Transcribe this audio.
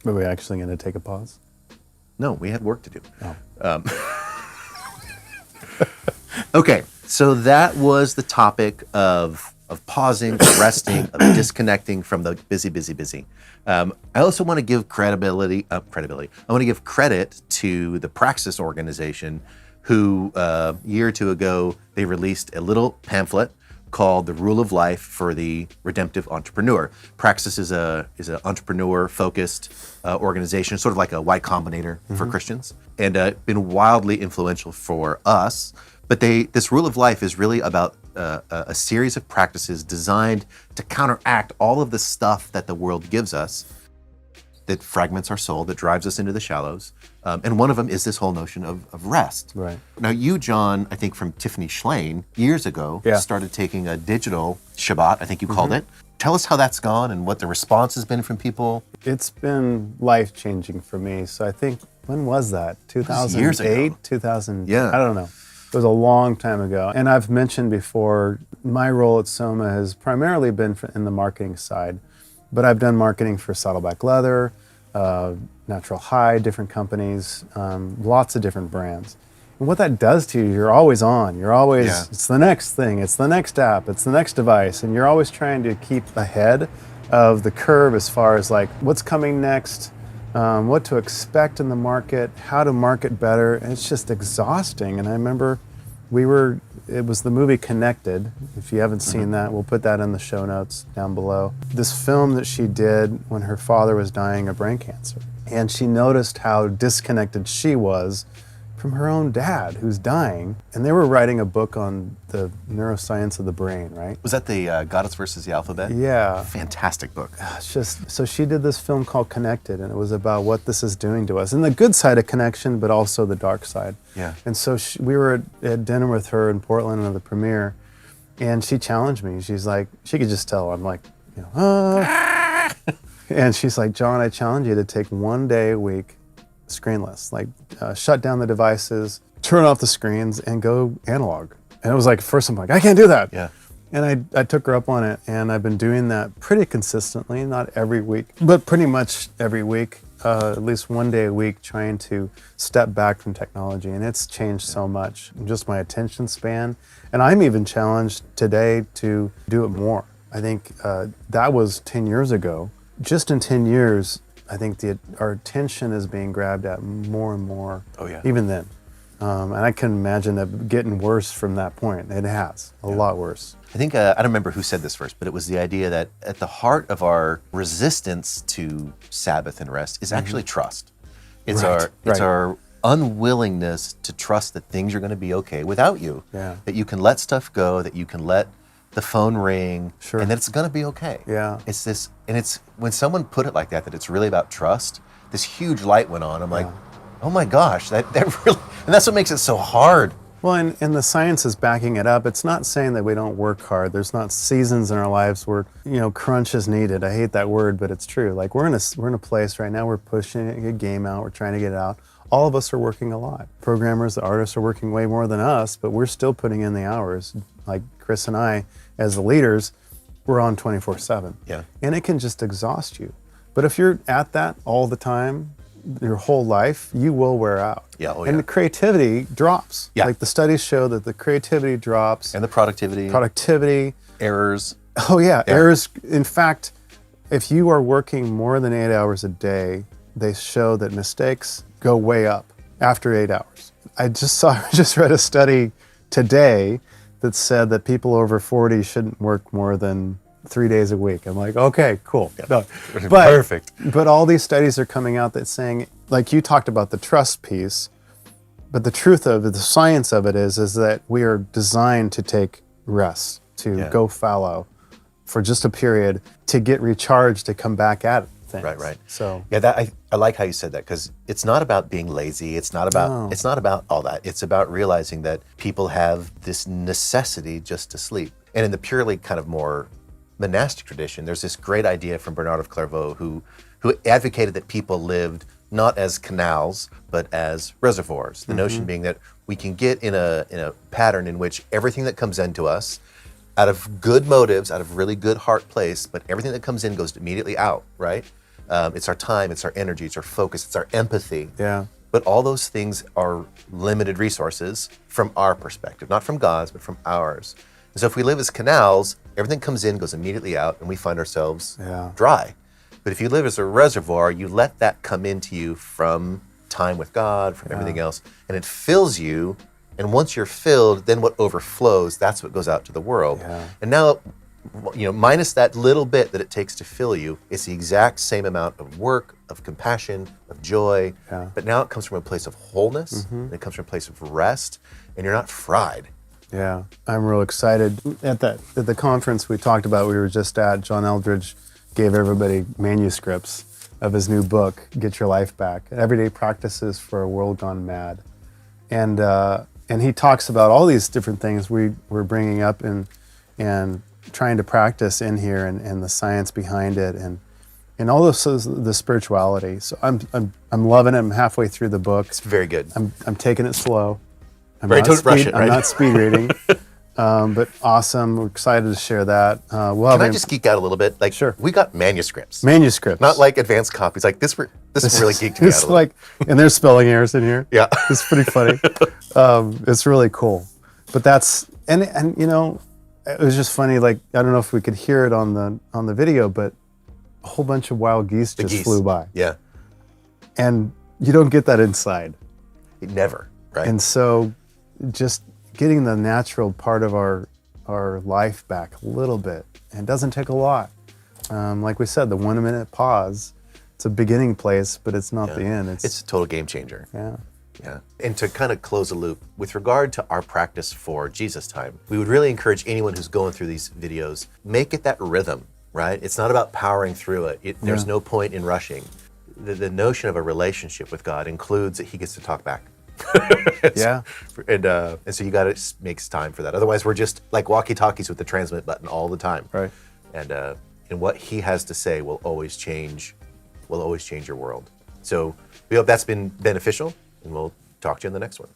Are we actually going to take a pause? No, we had work to do. Oh. Okay, so that was the topic of pausing, of resting, of disconnecting from the busy. I also want to give credibility. I want to give credit to the Praxis organization, who a year or two ago they released a little pamphlet called "The Rule of Life for the Redemptive Entrepreneur." Praxis is an entrepreneur-focused organization, sort of like a Y Combinator for Christians, and been wildly influential for us. But this rule of life is really about a series of practices designed to counteract all of the stuff that the world gives us that fragments our soul, that drives us into the shallows. And one of them is this whole notion of rest. Right. Now you, John, I think from Tiffany Schlein years ago, started taking a digital Shabbat, I think you called it. Tell us how that's gone and what the response has been from people. It's been life-changing for me. So I think, when was that? 2008? Years ago. 2000? Yeah. I don't know. It was a long time ago. And I've mentioned before, my role at Soma has primarily been in the marketing side, but I've done marketing for Saddleback Leather, Natural Hide, different companies, lots of different brands. And what that does to you, you're always on. You're always, it's the next thing, it's the next app, it's the next device, and you're always trying to keep ahead of the curve as far as like what's coming next, what to expect in the market, how to market better, and it's just exhausting. And I remember it was the movie Connected. If you haven't seen that, we'll put that in the show notes down below. This film that she did when her father was dying of brain cancer. And she noticed how disconnected she was from her own dad who's dying. And they were writing a book on the neuroscience of the brain, right? Was that the Goddess versus the Alphabet? Yeah. Fantastic book. It's just, so she did this film called Connected, and it was about what this is doing to us. And the good side of connection, but also the dark side. Yeah. And so we were at dinner with her in Portland at the premiere, and she challenged me. She's like, she could just tell. I'm like, and she's like, John, I challenge you to take 1 day a week screenless, like shut down the devices, turn off the screens, and go analog. And it was like, first I'm like, I can't do that. Yeah. And I took her up on it, and I've been doing that pretty consistently, not every week, but pretty much every week, at least 1 day a week, trying to step back from technology. And it's changed so much, just my attention span. And I'm even challenged today to do it more. I think that was 10 years ago. Just in 10 years, I think our attention is being grabbed at more and more, even then. And I can imagine it getting worse from that point. It has, a lot worse. I think, I don't remember who said this first, but it was the idea that at the heart of our resistance to Sabbath and rest is actually trust. It's our unwillingness to trust that things are going to be okay without you. Yeah. That you can let stuff go, that you can let the phone ring, and that it's going to be okay. Yeah. It's this, and it's when someone put it like that it's really about trust, this huge light went on. I'm like, oh my gosh, that really, and that's what makes it so hard. Well, and the science is backing it up. It's not saying that we don't work hard. There's not seasons in our lives where, crunch is needed. I hate that word, but it's true. Like we're in a place right now, we're pushing a game out, we're trying to get it out. All of us are working a lot. Programmers, the artists are working way more than us, but we're still putting in the hours. Like Chris and I, as the leaders, we're on 24/7. Yeah. And it can just exhaust you. But if you're at that all the time, your whole life, you will wear out. Yeah, and the creativity drops. Yeah. Like the studies show that the creativity drops. And the productivity. Errors. Oh yeah, errors. In fact, if you are working more than 8 hours a day, they show that mistakes go way up after 8 hours. I just read a study today that said that people over 40 shouldn't work more than 3 days a week. I'm like, okay, cool. Yeah. No. Perfect. But all these studies are coming out that's saying, like you talked about the trust piece, but the truth of it, the science of it is that we are designed to take rest, to go fallow for just a period, to get recharged, to come back at things. Right. So I like how you said that, because it's not about being lazy. It's not about all that. It's about realizing that people have this necessity just to sleep. And in the purely kind of more monastic tradition, there's this great idea from Bernard of Clairvaux who advocated that people lived not as canals, but as reservoirs. The notion being that we can get in a pattern in which everything that comes into us, out of good motives, out of really good heart place, but everything that comes in goes immediately out, right? It's our time, it's our energy, it's our focus, it's our empathy. Yeah. But all those things are limited resources from our perspective, not from God's, but from ours. And so if we live as canals, everything comes in, goes immediately out, and we find ourselves dry. But if you live as a reservoir, you let that come into you from time with God, from everything else, and it fills you. And once you're filled, then what overflows, that's what goes out to the world. Yeah. And now, minus that little bit that it takes to fill you, it's the exact same amount of work, of compassion, of joy. Yeah. But now it comes from a place of wholeness, and it comes from a place of rest, and you're not fried. Yeah, I'm real excited. At the conference we talked about, we were just at, John Eldridge gave everybody manuscripts of his new book, Get Your Life Back, Everyday Practices for a World Gone Mad. And he talks about all these different things we're bringing up and trying to practice in here, and the science behind it, and all this is the spirituality. So I'm loving it. I'm halfway through the book. It's very good. I'm taking it slow. I'm don't rush it, right? I'm not speed reading, but awesome. We're excited to share that. Can I just geek out a little bit? Like, Sure. We got manuscripts. Manuscripts. Not like advanced copies. Like this really geeked me out It's a little. like, and there's spelling errors in here. Yeah. It's pretty funny. It's really cool. But that's, and it was just funny. Like, I don't know if we could hear it on the video, but a whole bunch of wild geese just flew by. Yeah. And you don't get that inside. Never, right? And so just getting the natural part of our life back a little bit, and it doesn't take a lot. Like we said, the 1 minute pause, it's a beginning place, but it's not the end. It's a total game changer. Yeah. Yeah. And to kind of close a loop, with regard to our practice for Jesus time, we would really encourage anyone who's going through these videos, make it that rhythm, right? It's not about powering through it. There's no point in rushing. The notion of a relationship with God includes that he gets to talk back. Yeah. And so you got to make time for that. Otherwise, we're just like walkie-talkies with the transmit button all the time. Right. And what he has to say will always change your world. So we hope that's been beneficial, and we'll talk to you in the next one.